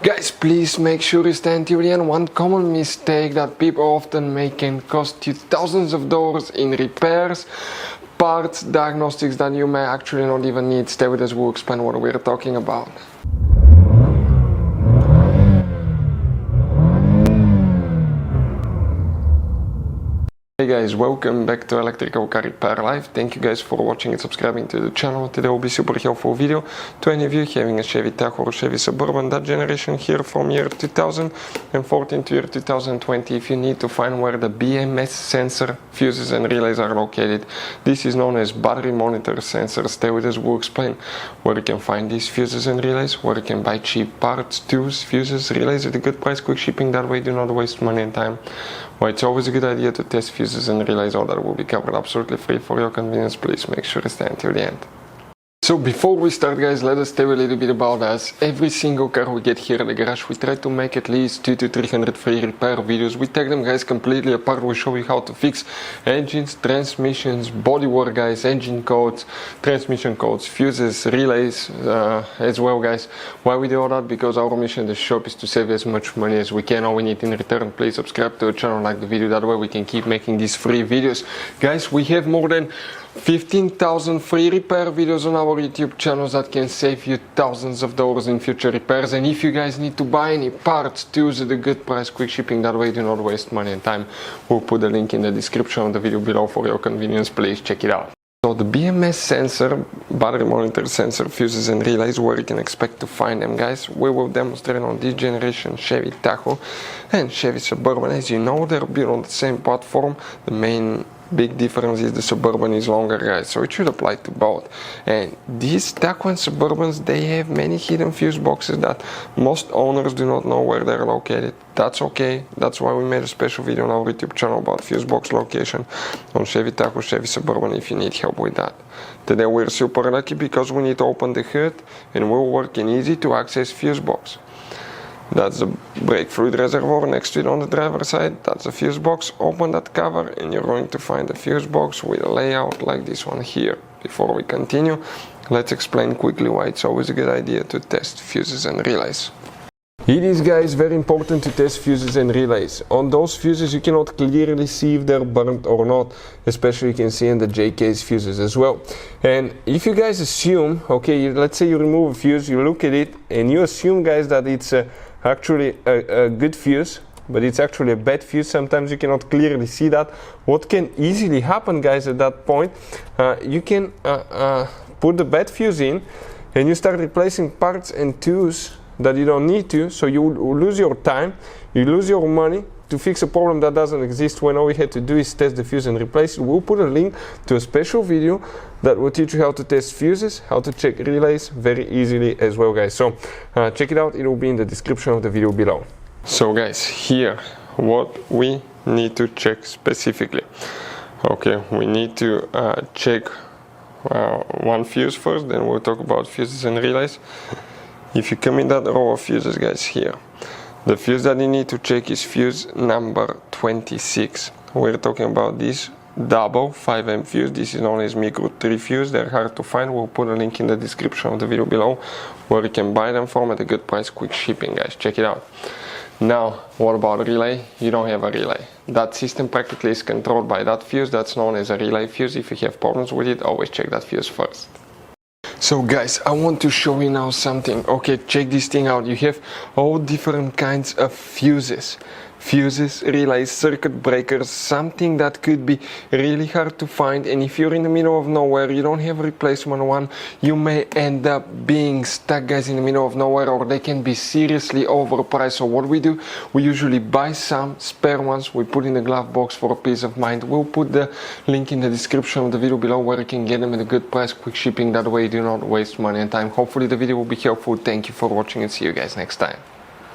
Guys, please make sure you stand till the end. One common mistake that people often make can cost you thousands of dollars in repairs, parts, diagnostics that you may actually not even need. Stay with us, we'll explain what we're talking about. Hey guys, welcome back to Electrical Car Repair Live. Thank you guys for watching and subscribing to the channel. Today will be super helpful video to any of you having a Chevy Tahoe or Chevy Suburban, that generation here from year 2014 to year 2020. If you need to find where the BMS sensor, fuses and relays are located, this is known as battery monitor sensor. Stay with us, we'll explain where you can find these fuses and relays, where you can buy cheap parts, tools, fuses, relays at a good price, quick shipping, that way do not waste money and time. Why it's always a good idea to test fuses and relays. All that will be covered absolutely free for your convenience. Please make sure to stay until the end. So before we start, guys, let us tell you a little bit about us. Every single car we get here at the garage, we try to make at least 200 to 300 free repair videos. We take them, guys, completely apart. We show you how to fix engines, transmissions, bodywork, guys, engine codes, transmission codes, fuses, relays as well, guys. Why we do all that? Because our mission in the shop is to save as much money as we can. All we need in return, please subscribe to the channel, like the video, that way we can keep making these free videos. Guys, we have more than 15,000 free repair videos on our YouTube channels that can save you thousands of dollars in future repairs. And if you guys need to buy any parts, tools at a good price, quick shipping, that way do not waste money and time. We'll put the link in the description of the video below for your convenience. Please check it out. So the BMS sensor, battery monitor sensor, fuses and relays, where you can expect to find them, guys, we will demonstrate on this generation Chevy Tahoe and Chevy Suburban. As you know, they're built on the same platform. The main big difference is the Suburban is longer, guys, so it should apply to both. And these Tahoe and Suburbans, they have many hidden fuse boxes that most owners do not know where they're located. That's okay, that's why we made a special video on our YouTube channel about fuse box location on Chevy Tahoe, Chevy Suburban, if you need help with that. Today we're super lucky because we need to open the hood and we'll work in easy to access fuse box. That's the brake fluid reservoir next to it on the driver's side. That's the fuse box. Open that cover and you're going to find the fuse box with a layout like this one here. Before we continue, let's explain quickly why it's always a good idea to test fuses and relays. It is, guys, very important to test fuses and relays. On those fuses you cannot clearly see if they're burnt or not, especially you can see in the J-case fuses as well. And if you guys assume, okay, let's say you remove a fuse, you look at it and you assume, guys, that it's actually a good fuse, but it's actually a bad fuse. Sometimes you cannot clearly see that. What can easily happen, guys, at that point, you can put the bad fuse in and you start replacing parts and tools that you don't need to, so you lose your time, you lose your money to fix a problem that doesn't exist, when all we had to do is test the fuse and replace it. We'll put a link to a special video that will teach you how to test fuses, how to check relays very easily as well, guys. So check it out, it will be in the description of the video below. So guys, here what we need to check specifically. Okay, we need to check one fuse first, then we'll talk about fuses and relays. If you come in that row of fuses, guys, here, the fuse that you need to check is fuse number 26. We're talking about this double 5M fuse. This is known as micro 3 fuse. They're hard to find. We'll put a link in the description of the video below where you can buy them from at a good price, quick shipping, guys. Check it out. Now, what about a relay? You don't have a relay. That system practically is controlled by that fuse. That's known as a relay fuse. If you have problems with it, always check that fuse first. So guys, I want to show you now something. Okay, check this thing out. You have all different kinds of fuses. Fuses, relays, circuit breakers, something that could be really hard to find, and if you're in the middle of nowhere, you don't have a replacement one, you may end up being stuck, guys, in the middle of nowhere, or they can be seriously overpriced. So what we do, we usually buy some spare ones, we put in the glove box for a peace of mind. We'll put the link in the description of the video below where you can get them at a good price, quick shipping, that way you do not waste money and time. Hopefully the video will be helpful. Thank you for watching and see you guys next time.